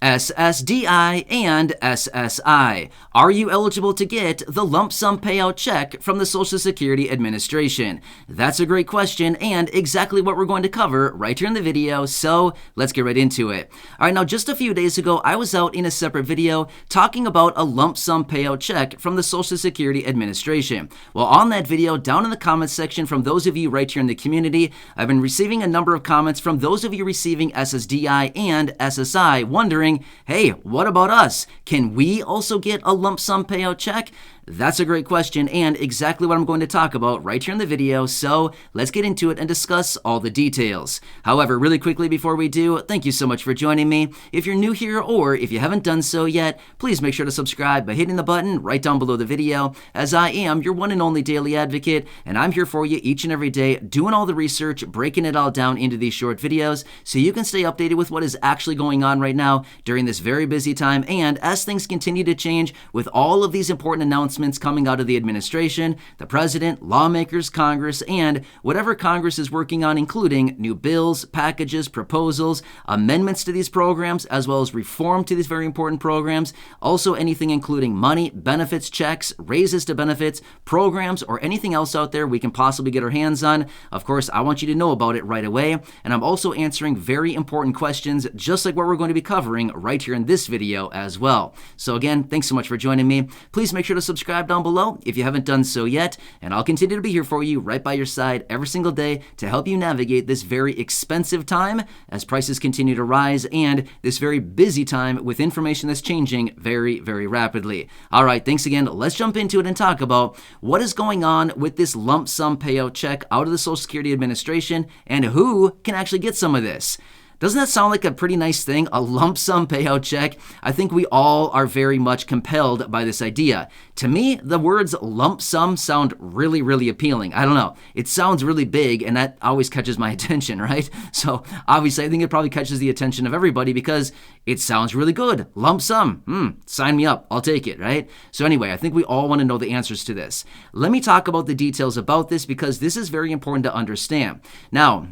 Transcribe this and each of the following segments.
SSDI and SSI. Are you eligible to get the lump sum payout check from the Social Security Administration? That's a great question and exactly what we're going to cover right here in the video, so let's get right into it. All right, now just a few days ago, I was out in a separate video talking about a lump sum payout check from the Social Security Administration. Well, on that video, down in the comments section from those of you right here in the community, I've been receiving a number of comments from those of you receiving SSDI and SSI wondering, hey, what about us? Can we also get a lump sum payout check? That's a great question and exactly what I'm going to talk about right here in the video, so let's get into it and discuss all the details. However, really quickly before we do, thank you so much for joining me. If you're new here or if you haven't done so yet, please make sure to subscribe by hitting the button right down below the video, as I am your one and only daily advocate, and I'm here for you each and every day doing all the research, breaking it all down into these short videos so you can stay updated with what is actually going on right now during this very busy time, and as things continue to change with all of these important announcements coming out of the administration, the president, lawmakers, Congress, and whatever Congress is working on, including new bills, packages, proposals, amendments to these programs, as well as reform to these very important programs. Also anything including money, benefits, checks, raises to benefits, programs, or anything else out there we can possibly get our hands on. Of course, I want you to know about it right away, and I'm also answering very important questions, just like what we're going to be covering right here in this video as well. So again, thanks so much for joining me. Please make sure to subscribe down below if you haven't done so yet, and I'll continue to be here for you right by your side every single day to help you navigate this very expensive time as prices continue to rise and this very busy time with information that's changing very, very rapidly. All right, thanks again. Let's jump into it and talk about what is going on with this lump sum payout check out of the Social Security Administration and who can actually get some of this. Doesn't that sound like a pretty nice thing? A lump sum payout check? I think we all are very much compelled by this idea. To me, the words lump sum sound really, really appealing. I don't know. It sounds really big, and that always catches my attention, right? So obviously, I think it probably catches the attention of everybody because it sounds really good. Lump sum. Sign me up. I'll take it, right? So anyway, I think we all want to know the answers to this. Let me talk about the details about this because this is very important to understand. Now,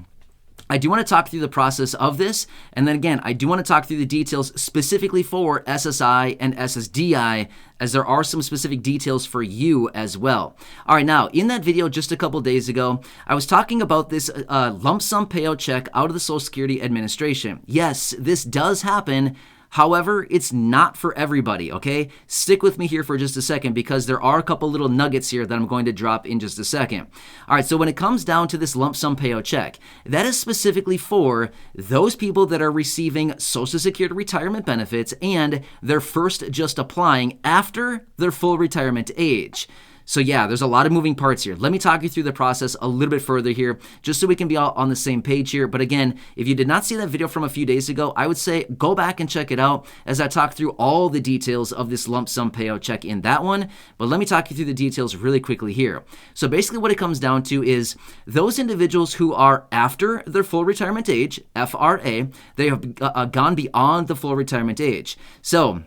I do want to talk through the process of this, and then again, I do want to talk through the details specifically for SSI and SSDI, as there are some specific details for you as well. All right, now, in that video just a couple days ago, I was talking about this lump sum payout check out of the Social Security Administration. Yes, this does happen. However, it's not for everybody, okay? Stick with me here for just a second because there are a couple little nuggets here that I'm going to drop in just a second. All right, so when it comes down to this lump sum payout check, that is specifically for those people that are receiving Social Security retirement benefits and they're first just applying after their full retirement age. So yeah, there's a lot of moving parts here. Let me talk you through the process a little bit further here, just so we can be all on the same page here. But again, if you did not see that video from a few days ago, I would say go back and check it out as I talk through all the details of this lump sum payout check in that one. But let me talk you through the details really quickly here. So basically what it comes down to is those individuals who are after their full retirement age, FRA, they have gone beyond the full retirement age. So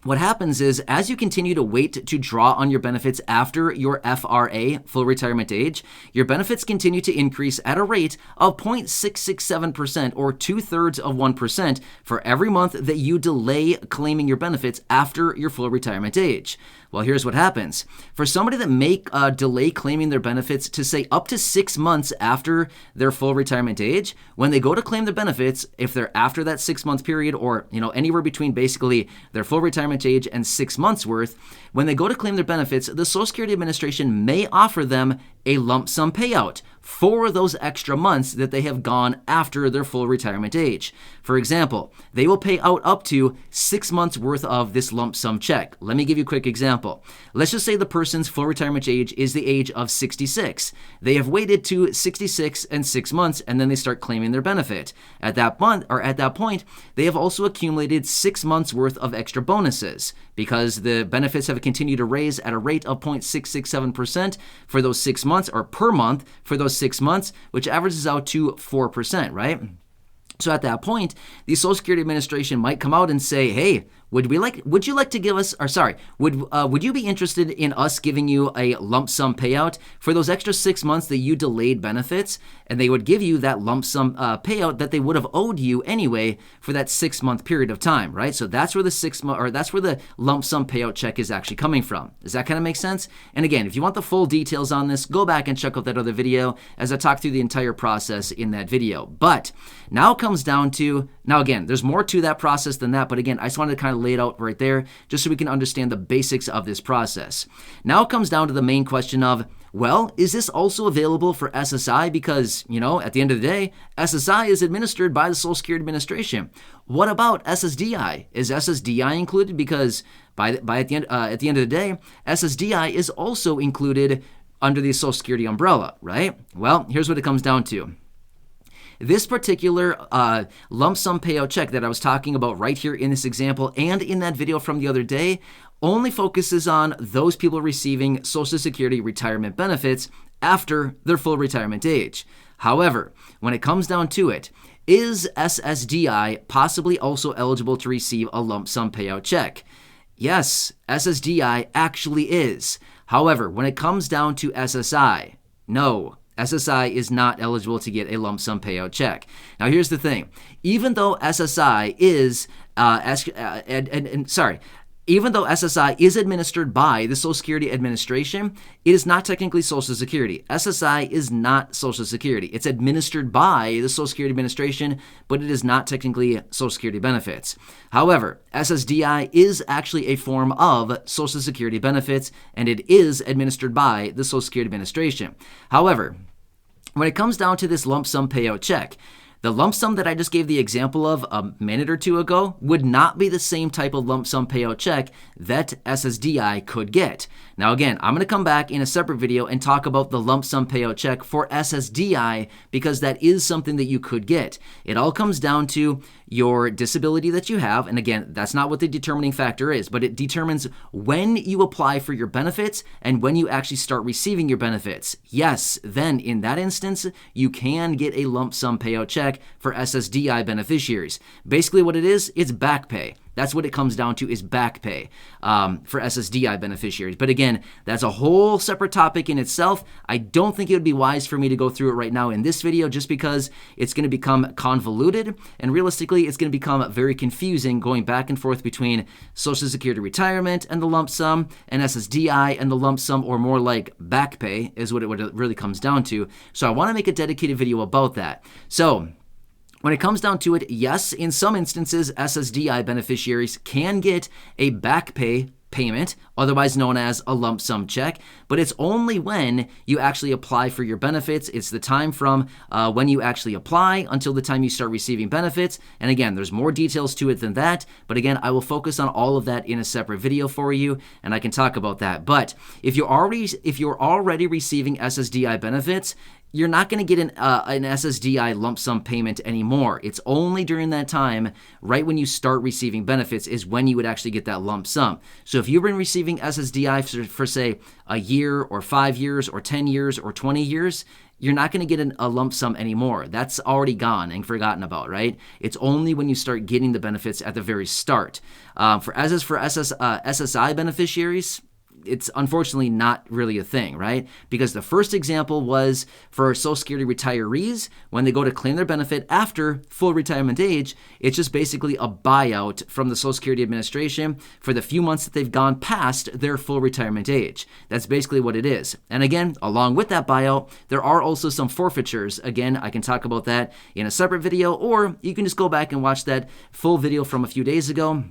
what happens is, as you continue to wait to draw on your benefits after your FRA, full retirement age, your benefits continue to increase at a rate of 0.667% or 2/3 of 1% for every month that you delay claiming your benefits after your full retirement age. Well, here's what happens. For somebody that may delay claiming their benefits to say up to 6 months after their full retirement age, when they go to claim their benefits, if they're after that 6-month period or anywhere between basically their full retirement age and 6 months worth, when they go to claim their benefits, the Social Security Administration may offer them a lump sum payout for those extra months that they have gone after their full retirement age. For example, they will pay out up to 6 months worth of this lump sum check. Let me give you a quick example. Let's just say the person's full retirement age is the age of 66. They have waited to 66 and 6 months, and then they start claiming their benefit. At that point, they have also accumulated 6 months worth of extra bonuses because the benefits have continued to raise at a rate of 0.667% for those 6 months, or per month for those 6 months, which averages out to 4%, right? So at that point, the Social Security Administration might come out and say, hey, would you like to give us, or sorry, would you be interested in us giving you a lump sum payout for those extra 6 months that you delayed benefits? And they would give you that lump sum payout that they would have owed you anyway for that 6-month period of time, right? So that's where the lump sum payout check is actually coming from. Does that kind of make sense? And again, if you want the full details on this, go back and check out that other video as I talk through the entire process in that video. But now it comes down to, now again, there's more to that process than that, but again, I just wanted to kind of lay it out right there just so we can understand the basics of this process. Now it comes down to the main question of, well, is this also available for SSI? Because, at the end of the day, SSI is administered by the Social Security Administration. What about SSDI? Is SSDI included? Because at the end of the day, SSDI is also included under the Social Security umbrella, right? Well, here's what it comes down to. This particular lump sum payout check that I was talking about right here in this example and in that video from the other day only focuses on those people receiving Social Security retirement benefits after their full retirement age. However, when it comes down to it, is SSDI possibly also eligible to receive a lump sum payout check? Yes, SSDI actually is. However, when it comes down to SSI, no. SSI is not eligible to get a lump sum payout check. Now, here's the thing. Even though SSI is, even though SSI is administered by the Social Security Administration, it is not technically Social Security. SSI is not Social Security. It's administered by the Social Security Administration, but it is not technically Social Security benefits. However, SSDI is actually a form of Social Security benefits, and it is administered by the Social Security Administration. However, when it comes down to this lump sum payout check, the lump sum that I just gave the example of a minute or two ago would not be the same type of lump sum payout check that SSDI could get. Now again, I'm going to come back in a separate video and talk about the lump sum payout check for SSDI because that is something that you could get. It all comes down to your disability that you have, and again, that's not what the determining factor is, but it determines when you apply for your benefits and when you actually start receiving your benefits. Yes, then in that instance, you can get a lump sum payout check for SSDI beneficiaries. Basically what it is, it's back pay. That's what it comes down to, is back pay for SSDI beneficiaries. But again, that's a whole separate topic in itself. I don't think it would be wise for me to go through it right now in this video just because it's going to become convoluted, and realistically, it's going to become very confusing going back and forth between Social Security retirement and the lump sum and SSDI and the lump sum, or more like back pay is what it really comes down to. So I want to make a dedicated video about that. So when it comes down to it, yes, in some instances, SSDI beneficiaries can get a back pay payment, otherwise known as a lump sum check, but it's only when you actually apply for your benefits. It's the time from when you actually apply until the time you start receiving benefits. And again, there's more details to it than that, but again, I will focus on all of that in a separate video for you, and I can talk about that. But if you're already receiving SSDI benefits, you're not going to get an SSDI lump sum payment anymore. It's only during that time, right when you start receiving benefits, is when you would actually get that lump sum. So if you've been receiving SSDI for say, a year or 5 years or 10 years or 20 years, you're not going to get a lump sum anymore. That's already gone and forgotten about, right? It's only when you start getting the benefits at the very start. For SSI beneficiaries, it's unfortunately not really a thing, right? Because the first example was for Social Security retirees. When they go to claim their benefit after full retirement age, it's just basically a buyout from the Social Security Administration for the few months that they've gone past their full retirement age. That's basically what it is. And again, along with that buyout, there are also some forfeitures. Again, I can talk about that in a separate video, or you can just go back and watch that full video from a few days ago,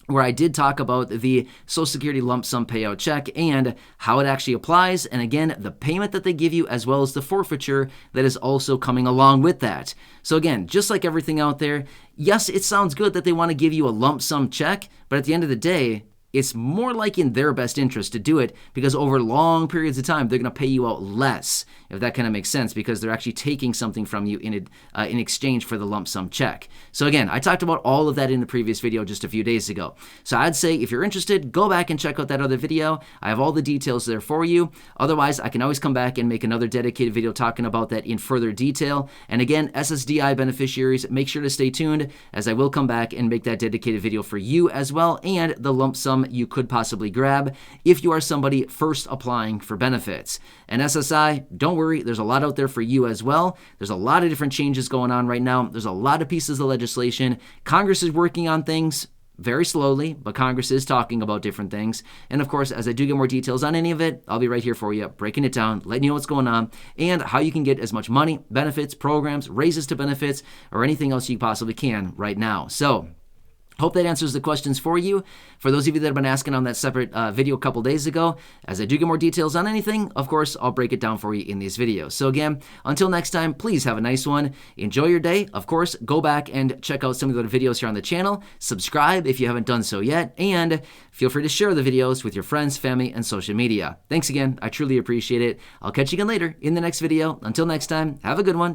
where I did talk about the Social Security lump sum payout check and how it actually applies, and again, the payment that they give you as well as the forfeiture that is also coming along with that. So again, just like everything out there, yes, it sounds good that they want to give you a lump sum check, but at the end of the day, it's more like in their best interest to do it because over long periods of time, they're going to pay you out less, if that kind of makes sense, because they're actually taking something from you in exchange for the lump sum check. So again, I talked about all of that in the previous video just a few days ago. So I'd say if you're interested, go back and check out that other video. I have all the details there for you. Otherwise, I can always come back and make another dedicated video talking about that in further detail. And again, SSDI beneficiaries, make sure to stay tuned as I will come back and make that dedicated video for you as well, and the lump sum you could possibly grab if you are somebody first applying for benefits. And SSI, don't worry, there's a lot out there for you as well. There's a lot of different changes going on right now. There's a lot of pieces of legislation. Congress is working on things very slowly, but Congress is talking about different things. And of course, as I do get more details on any of it, I'll be right here for you, breaking it down, letting you know what's going on, and how you can get as much money, benefits, programs, raises to benefits, or anything else you possibly can right now. So, hope that answers the questions for you. For those of you that have been asking on that separate video a couple days ago, as I do get more details on anything, of course, I'll break it down for you in these videos. So again, until next time, please have a nice one. Enjoy your day. Of course, go back and check out some of the videos here on the channel. Subscribe if you haven't done so yet, and feel free to share the videos with your friends, family, and social media. Thanks again. I truly appreciate it. I'll catch you again later in the next video. Until next time, have a good one.